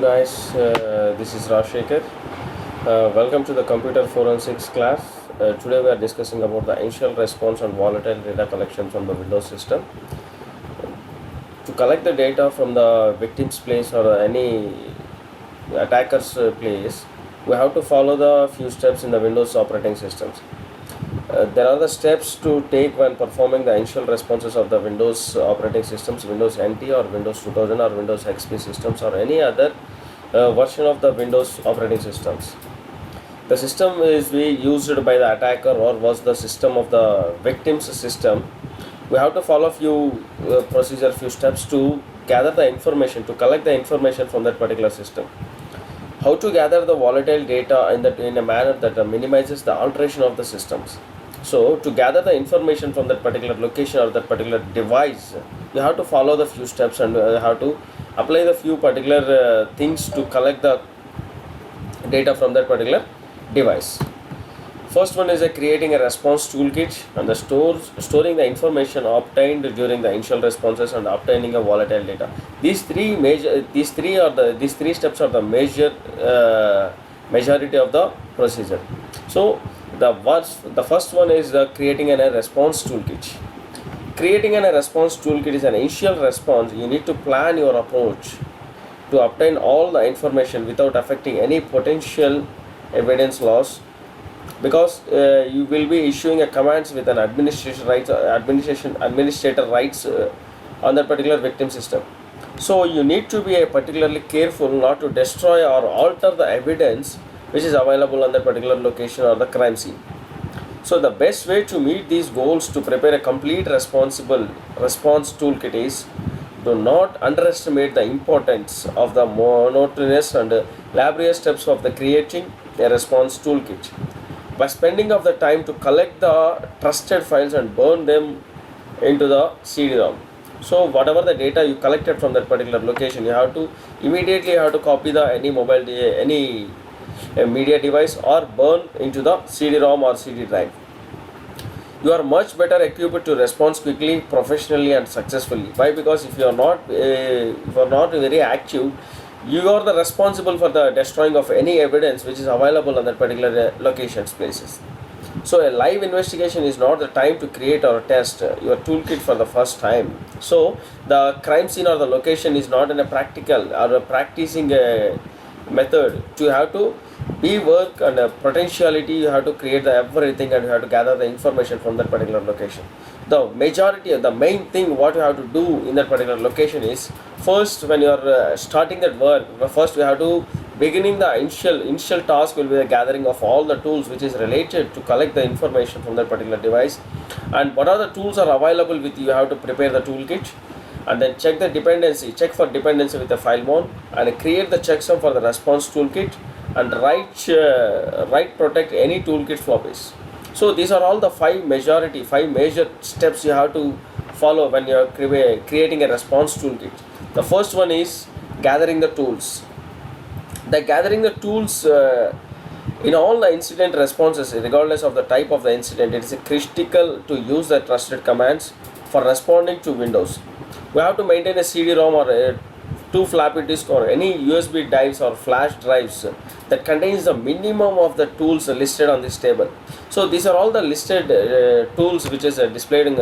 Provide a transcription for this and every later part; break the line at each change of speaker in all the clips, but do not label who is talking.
guys, this is Rashekar. Welcome to the computer forensics class. Today we are discussing about the initial response and volatile data collection from the Windows system. To collect the data from the victim's place or any attacker's place, we have to follow the few steps in the Windows operating systems. There are the steps to take when performing the initial responses of the Windows operating systems, Windows NT or Windows 2000 or Windows XP systems or any other version of the Windows operating systems. The system is being used by the attacker or was the system of the victim's system. We have to follow few few steps to gather the information, to collect the information from that particular system. How to gather the volatile data in a manner that minimizes the alteration of the systems. So to gather the information from that particular location or that particular device, you have to follow the few steps and have to apply the few particular things to collect the data from that particular device. First one is creating a response toolkit and the storing the information obtained during the initial responses and obtaining a volatile data. These three steps are the majority of the procedure. So the first one is creating a response toolkit. Creating a response toolkit is an initial response. You need to plan your approach to obtain all the information without affecting any potential evidence loss, because you will be issuing a commands with an administrator rights on that particular victim system. So you need to be particularly careful not to destroy or alter the evidence which is available on that particular location or the crime scene. So the best way to meet these goals to prepare a complete responsible response toolkit is do not underestimate the importance of the monotonous and laborious steps of the creating a response toolkit. By spending of the time to collect the trusted files and burn them into the CD-ROM. So whatever the data you collected from that particular location, you have to immediately copy the any media device or burn into the CD-ROM or CD drive. You are much better equipped to respond quickly, professionally and successfully. Why? Because if you are not very active, you are the responsible for the destroying of any evidence which is available on that particular locations places. So a live investigation is not the time to create or test your toolkit for the first time. So the crime scene or the location is not in a practical or a practicing method. You have to be work and potentiality. You have to create everything and you have to gather the information from that particular location. The majority of the main thing what you have to do in that particular location is, first when you are starting that work, first we have to beginning the initial task will be the gathering of all the tools which is related to collect the information from that particular device, and what are the tools are available with you. You have to prepare the toolkit and then check for dependency with the FileMon and create the checksum for the response toolkit and write protect any toolkit floppies. So these are all the five major steps you have to follow when you are creating a response toolkit. The first one is gathering the tools. Gathering the tools in all the incident responses, regardless of the type of the incident, it is critical to use the trusted commands for responding to Windows. We have to maintain a CD-ROM or two floppy disk or any USB drives or flash drives that contains the minimum of the tools listed on this table. So these are all the listed tools which is displaying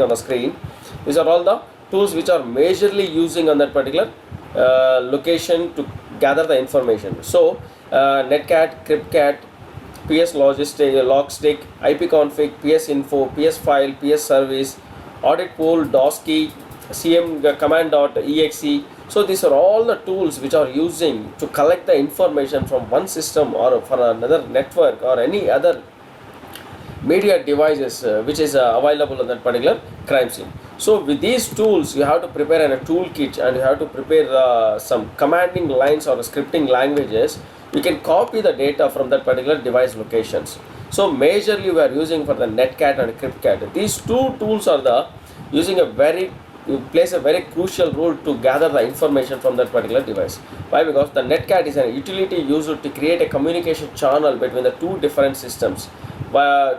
on the screen. These are all the tools which are majorly using on that particular location to gather the information. So Netcat, CryptCat, PS Logstick, IPconfig, PS Info, PS File, PS Service, Audit Pool, DOSKey, CM command.exe. So these are all the tools which are using to collect the information from one system or for another network or any other media devices which is available on that particular crime scene. So with these tools you have to prepare a toolkit and you have to prepare some commanding lines or scripting languages. You can copy the data from that particular device locations. So majorly we are using for the Netcat and CryptCat. These two tools are plays a very crucial role to gather the information from that particular device. Why? Because the Netcat is a utility used to create a communication channel between the two different systems.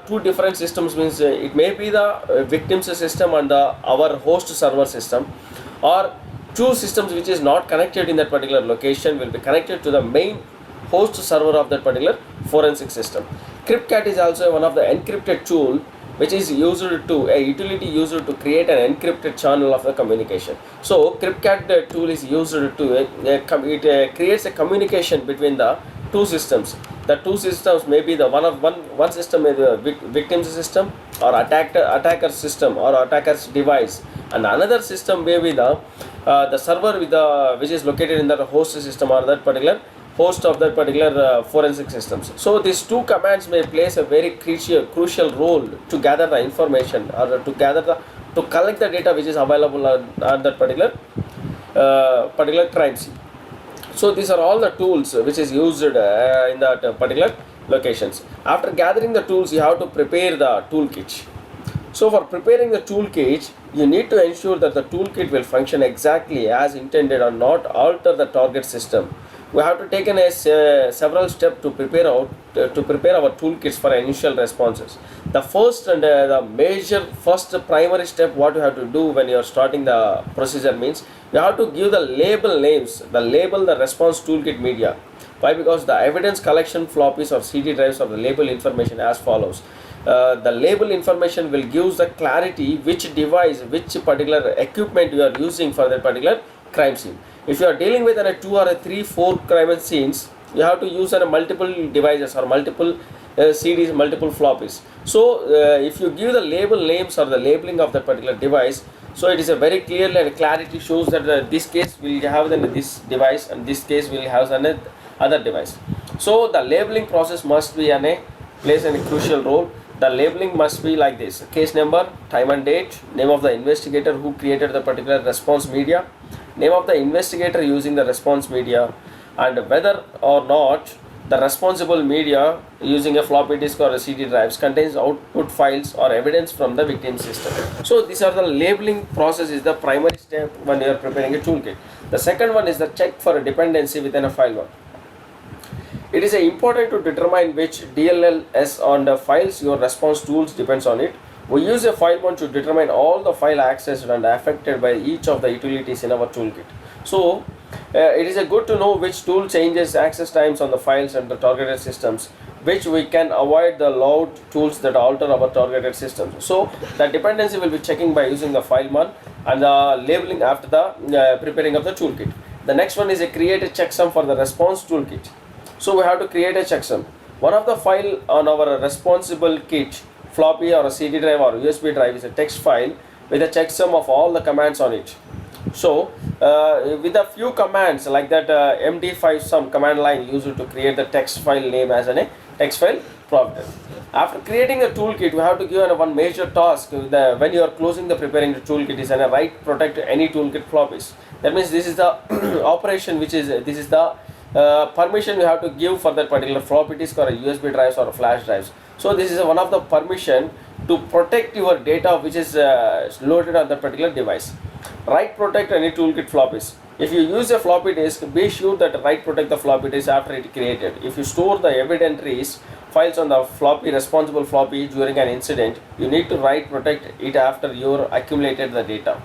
Two different systems means it may be the victim's system and our host server system, or two systems which is not connected in that particular location will be connected to the main host server of that particular forensic system. CryptCat is also one of the encrypted tool which is used to a utility used to create an encrypted channel of the communication. So CryptCat tool is used to it creates a communication between the two systems. The two systems may be the one system may be the victim's system or attacker system or attacker's device, and another system may be the server with the which is located in the host system or that particular host of that particular forensic systems. So these two commands may place a very crucial role to gather the information or to collect the data which is available on that particular crime scene. So these are all the tools which is used in that particular locations. After gathering the tools, you have to prepare the toolkit. So for preparing the toolkit, you need to ensure that the toolkit will function exactly as intended and not alter the target system. We have to take several steps to prepare our toolkits for initial responses. The first and the first primary step what you have to do when you are starting the procedure means you have to give the label names, the response toolkit media. Why? Because the evidence collection floppies or CD drives of the label information as follows. The label information will give the clarity which device, which particular equipment you are using for that particular crime scene. If you are dealing with a 2 or a 3, 4 crime scenes, you have to use multiple devices or multiple CDs, multiple floppies. So if you give the label names or the labeling of that particular device, so it is a very clear and clarity shows that this case will have this device and this case will have another device. So the labeling process must be plays a crucial role. The labeling must be like this: case number, time and date, name of the investigator who created the particular response media, name of the investigator using the response media, and whether or not the responsible media using a floppy disk or a CD drives contains output files or evidence from the victim system. So these are the labeling process is the primary step when you are preparing a toolkit. The second one is the check for a dependency within a file one. It is important to determine which DLLs on the files your response tools depends on it. We use a file one to determine all the file accessed and affected by each of the utilities in our toolkit. So it is good to know which tool changes access times on the files and the targeted systems, which we can avoid the load tools that alter our targeted systems. So the dependency will be checking by using the file one and the labeling after the preparing of the toolkit. The next one is a create a checksum for the response toolkit. So we have to create a checksum. One of the file on our responsible kit, floppy or a CD drive or USB drive, is a text file with a checksum of all the commands on it. So with a few commands like that MD5 sum command line used to create the text file name as a text file provider. After creating a toolkit, we have to give one major task when you are closing the preparing the toolkit is write protect any toolkit floppies. That means this is the operation which is this is the permission you have to give for that particular floppy disk or a USB drives or a flash drives. So this is one of the permission to protect your data which is loaded on that particular device. Write protect any toolkit floppies. If you use a floppy disk, be sure that write protect the floppy disk after it created. If you store the evidences files on the floppy responsible floppy during an incident, you need to write protect it after you accumulated the data.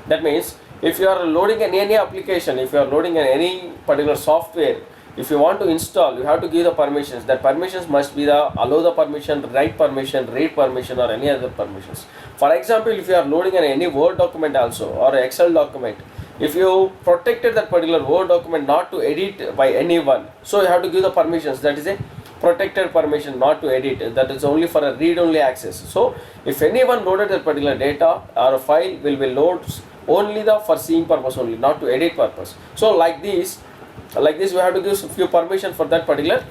That means if you are loading any application, if you are loading any particular software, if you want to install, you have to give the permissions. That permissions must be the allow the permission, write permission, read permission, or any other permissions. For example, if you are loading any Word document also or Excel document, if you protected that particular Word document not to edit by anyone, so you have to give the permissions. That is a protected permission not to edit. That is only for a read-only access. So if anyone loaded that particular data or a file will be loaded only for seeing purpose only, not to edit purpose. So like this we have to give a few permission for that particular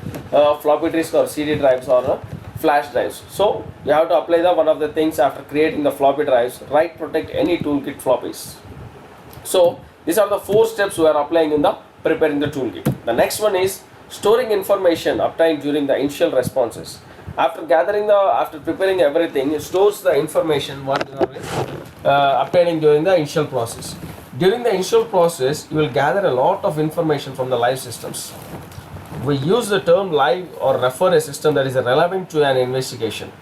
floppy disk or CD drives or flash drives. So you have to apply one of the things after creating the floppy drives, write protect any toolkit floppies. So these are the 4 steps we are applying in the preparing the toolkit. The next one is storing information obtained during the initial responses. After preparing everything, it stores the information what you are obtaining during the initial process. During the initial process, you will gather a lot of information from the live systems. We use the term live or refer a system that is relevant to an investigation,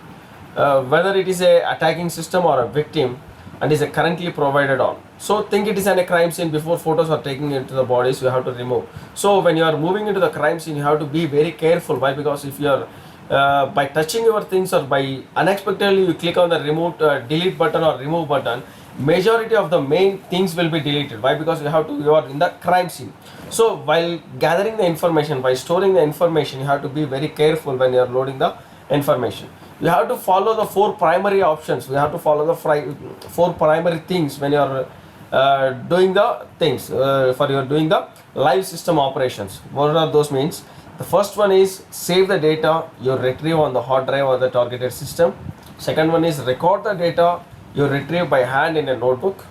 whether it is a attacking system or a victim and is currently provided on. So think it is a crime scene. Before photos are taken into the bodies, you have to remove. So when you are moving into the crime scene, you have to be very careful. Why? Because if you are by touching your things or by unexpectedly you click on the remote delete button or remove button, majority of the main things will be deleted. Why? Because you are in the crime scene. So while gathering the information, by storing the information, you have to be very careful when you are loading the information. You have to follow the four primary options. We have to follow the four primary things when you are doing the things for your doing the live system operations. What are those means? The first one is save the data you retrieve on the hard drive or the targeted system. Second one is record the data you retrieve by hand in a notebook.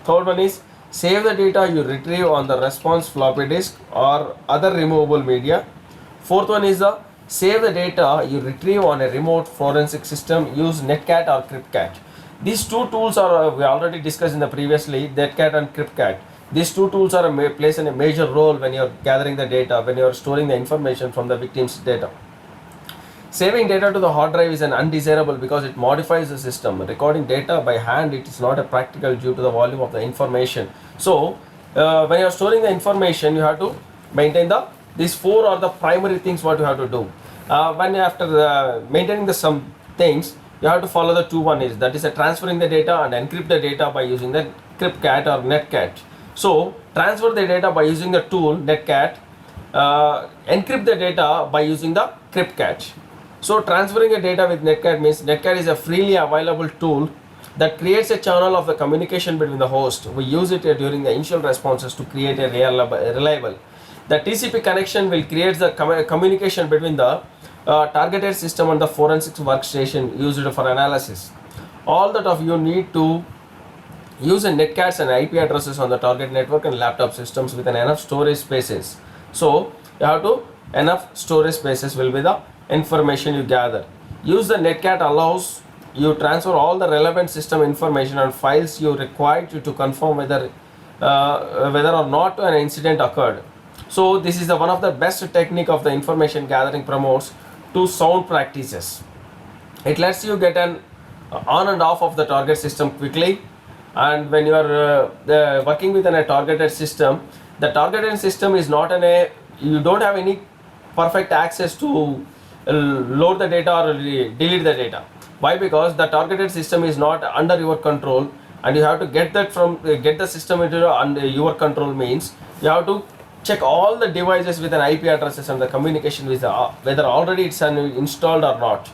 Third one is save the data you retrieve on the response floppy disk or other removable media. Fourth one is the save the data you retrieve on a remote forensic system. Use Netcat or CryptCat. These two tools are we already discussed in the previously, Netcat and CryptCat. These two tools are plays in a major role when you are gathering the data, when you are storing the information from the victim's data. Saving data to the hard drive is an undesirable because it modifies the system. Recording data by hand, it is not a practical due to the volume of the information. So when you are storing the information, you have to maintain these four are the primary things what you have to do. When after maintaining the some things, you have to follow the two one is that is transferring the data and encrypt the data by using the CryptCat or Netcat. So transfer the data by using the tool Netcat, encrypt the data by using the CryptCat. So transferring the data with Netcat means Netcat is a freely available tool that creates a channel of the communication between the host. We use it during the initial responses to create a reliable. The TCP connection will create the communication between the targeted system and the forensics workstation used for analysis. All that of you need to use a netcats and IP addresses on the target network and laptop systems with enough storage spaces. So you have to enough storage spaces will be the information you gather. Use the Netcat allows you transfer all the relevant system information and files you require to confirm whether or not an incident occurred. So this is the one of the best technique of the information gathering promotes to sound practices. It lets you get an on and off of the target system quickly, and when you are working within a targeted system, the targeted system is not you don't have any perfect access to load the data or delete the data. Why? Because the targeted system is not under your control, and you have to get that from get the system into under your control means you have to check all the devices with an IP addresses and the communication with whether already it's installed or not.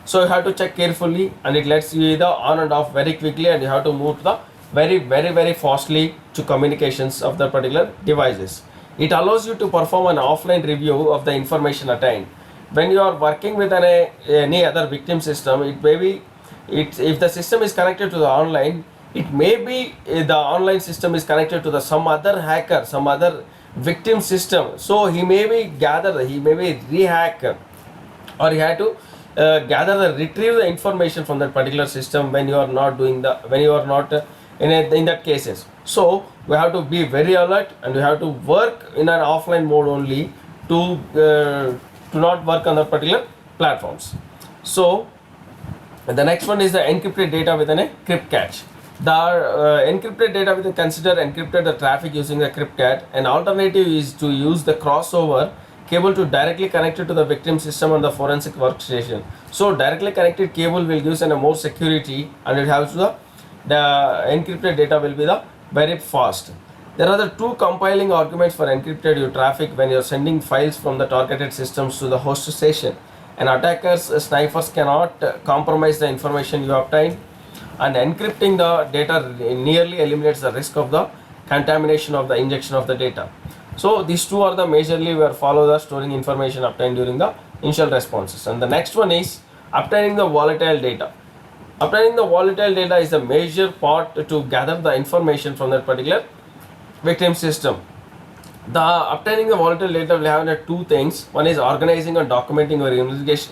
So you have to check carefully, and it lets you either on and off very quickly, and you have to move to the very fastly to communications of the particular devices. It allows you to perform an offline review of the information attained. When you are working with any other victim system, it may be if the system is connected to the online, it may be the online system is connected to the some other hacker, some other victim system. So he may be rehack, or he had to retrieve the information from that particular system when you are not in that cases. So we have to be very alert, and we have to work in an offline mode only to not work on the particular platforms. So the next one is the encrypted data within a CryptCat. The encrypted data within consider encrypted the traffic using the CryptCat. An alternative is to use the crossover cable to directly connect it to the victim system on the forensic workstation. So directly connected cable will give a more security, and it helps the encrypted data will be the very fast. There are the two compiling arguments for encrypted your traffic when you are sending files from the targeted systems to the host station. And attackers, snipers cannot compromise the information you obtain, and encrypting the data nearly eliminates the risk of the contamination of the injection of the data. So these two are the majorly where follow the storing information obtained during the initial responses. And the next one is obtaining the volatile data. Obtaining the volatile data is the major part to gather the information from that particular victim system. Obtaining the volatile data will have two things. One is organizing and documenting your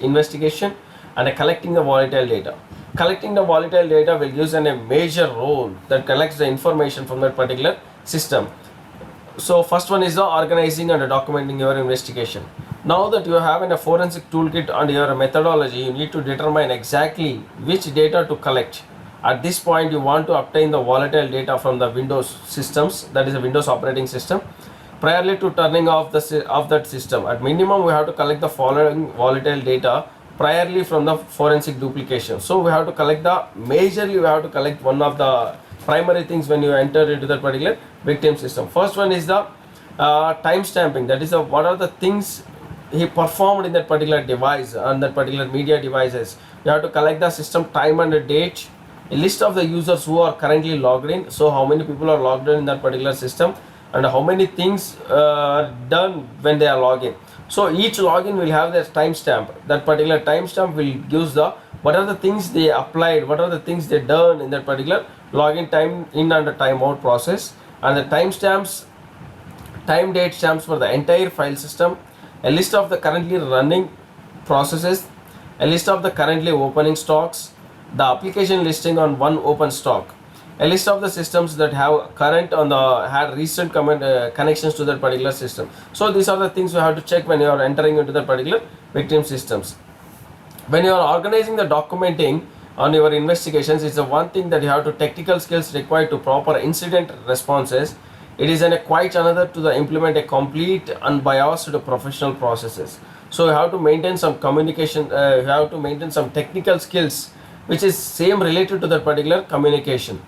investigation, and collecting the volatile data. Collecting the volatile data will use a major role that collects the information from that particular system. So first one is the organizing and documenting your investigation. Now that you have a forensic toolkit and your methodology, you need to determine exactly which data to collect, At this point, you want to obtain the volatile data from the Windows systems, that is a Windows operating system, priorly to turning off of that system. At minimum, we have to collect the following volatile data priorly from the forensic duplication. So we have to collect the majorly we have to collect one of the primary things when you enter into that particular victim system. First one is the time stamping. That is what are the things he performed in that particular device and that particular media devices. You have to collect the system time and the date, a list of the users who are currently logged in, so how many people are logged in that particular system and how many things are done when they are logging. So each login will have that timestamp. That particular timestamp will give the what are the things they applied, what are the things they done in that particular login time in and the time out process, and the timestamps, time date stamps for the entire file system, a list of the currently running processes, a list of the currently opening stocks, the application listing on one open stock, a list of the systems that have current on the had recent connections to that particular system. So these are the things you have to check when you are entering into the particular victim systems. When you are organizing the documenting on your investigations, it's the one thing that you have to technical skills required to proper incident responses. It is quite another to the implement a complete unbiased professional processes. So you have to maintain some communication, you have to maintain some technical skills which is same related to that particular communication.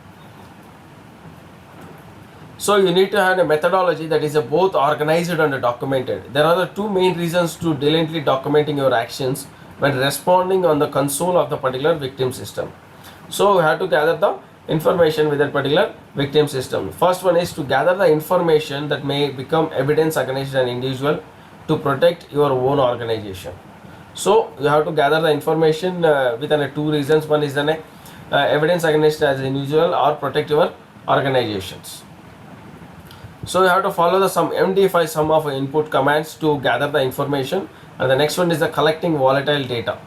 So you need to have a methodology that is both organized and documented. There are the two main reasons to diligently documenting your actions when responding on the console of the particular victim system. So you have to gather the information with that particular victim system. First one is to gather the information that may become evidence against an individual to protect your own organization. So you have to gather the information with two reasons. One is evidence against as an individual or protect your organizations. So you have to follow the some MD5 sum of input commands to gather the information, and the next one is the collecting volatile data.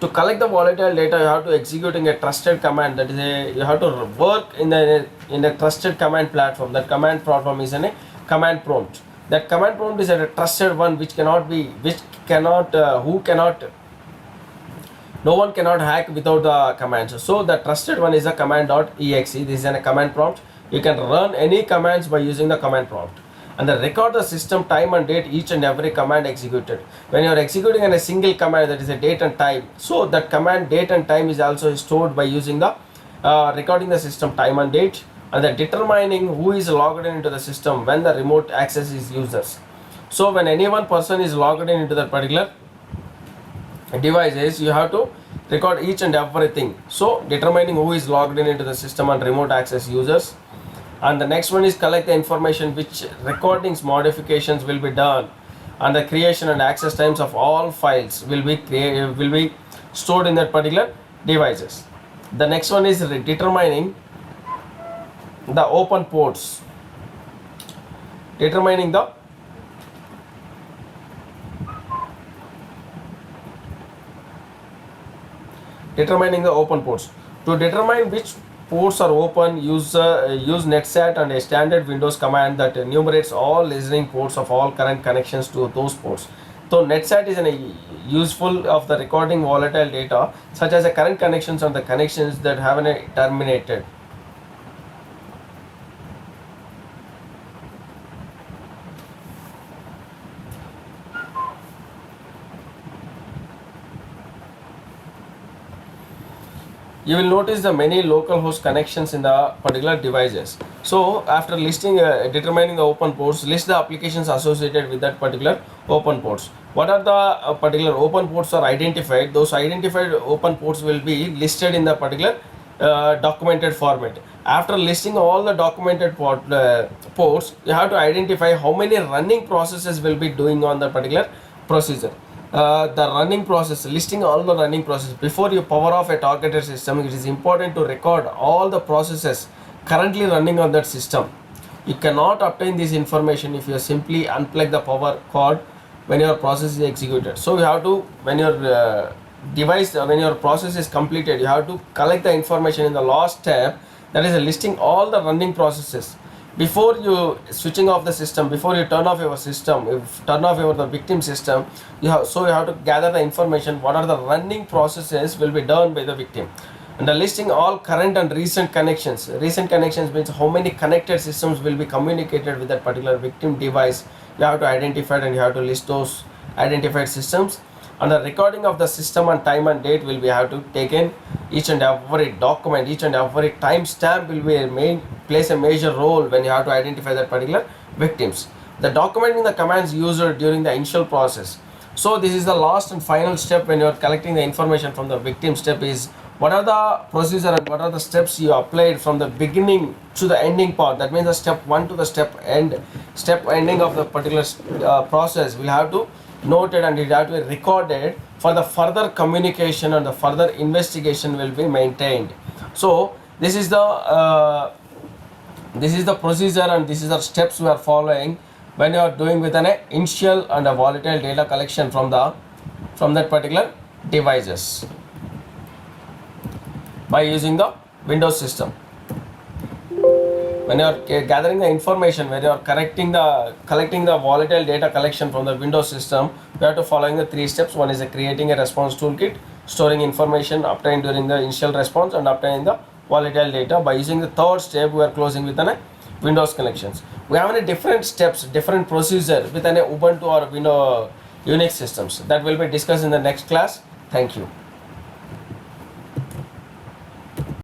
To collect the volatile data, you have to executing a trusted command. That is you have to work in a trusted command platform. That command platform is a command prompt. That command prompt is a trusted one which cannot be no one cannot hack without the commands. So the trusted one is a command.exe. This is a command prompt. You can run any commands by using the command prompt, and then record the system time and date each and every command executed. When you are executing a single command, that is a date and time, so that command date and time is also stored by using the recording the system time and date, and then determining who is logged into the system when the remote access is users. So when any one person is logged into that particular devices, you have to record each and everything. So determining who is logged into the system and remote access users. And the next one is collect the information which recordings modifications will be done, and the creation and access times of all files will be stored in that particular devices. The next one is determining the open ports. Determining the open ports. To determine which ports are open, use netsat and a standard Windows command that enumerates all listening ports of all current connections to those ports. So netsat is useful of the recording volatile data such as the current connections and the connections that have terminated. You will notice the many local host connections in the particular devices. So after listing determining the open ports, list the applications associated with that particular open ports. What are the particular open ports are identified? Those identified open ports will be listed in the particular documented format. After listing all the documented ports, you have to identify how many running processes will be doing on the particular procedure. The running process, listing all the running process. Before you power off a targeted system, it is important to record all the processes currently running on that system. You cannot obtain this information if you simply unplug the power cord when your process is executed. So you have to, when your when your process is completed, you have to collect the information in the last tab, that is listing all the running processes. Before you switching off the system, before you turn off your system, the victim system, you have to gather the information what are the running processes will be done by the victim. And listing all current and recent connections. Recent connections means how many connected systems will be communicated with that particular victim device. You have to identify and you have to list those identified systems. And the recording of the system and time and date will be have to taken. Each and every document, each and every timestamp will be plays a major role when you have to identify that particular victims. The documenting the commands used during the initial process. So this is the last and final step when you are collecting the information from the victim step is what are the procedure and what are the steps you applied from the beginning to the ending part. That means the step 1 to the step ending of the particular process will have to noted and it have to be recorded for the further communication and the further investigation will be maintained. So this is the procedure and this is the steps we are following when you are doing with an initial and a volatile data collection from that particular devices by using the Windows system. When you are gathering the information, when you are collecting the volatile data collection from the Windows system, we have to following the 3 steps. One is creating a response toolkit, storing information obtained during the initial response, and obtaining the volatile data. By using the 3rd step, we are closing with an Windows connections. We have any different steps, different procedure with an Ubuntu or Windows Unix systems that will be discussed in the next class. Thank you.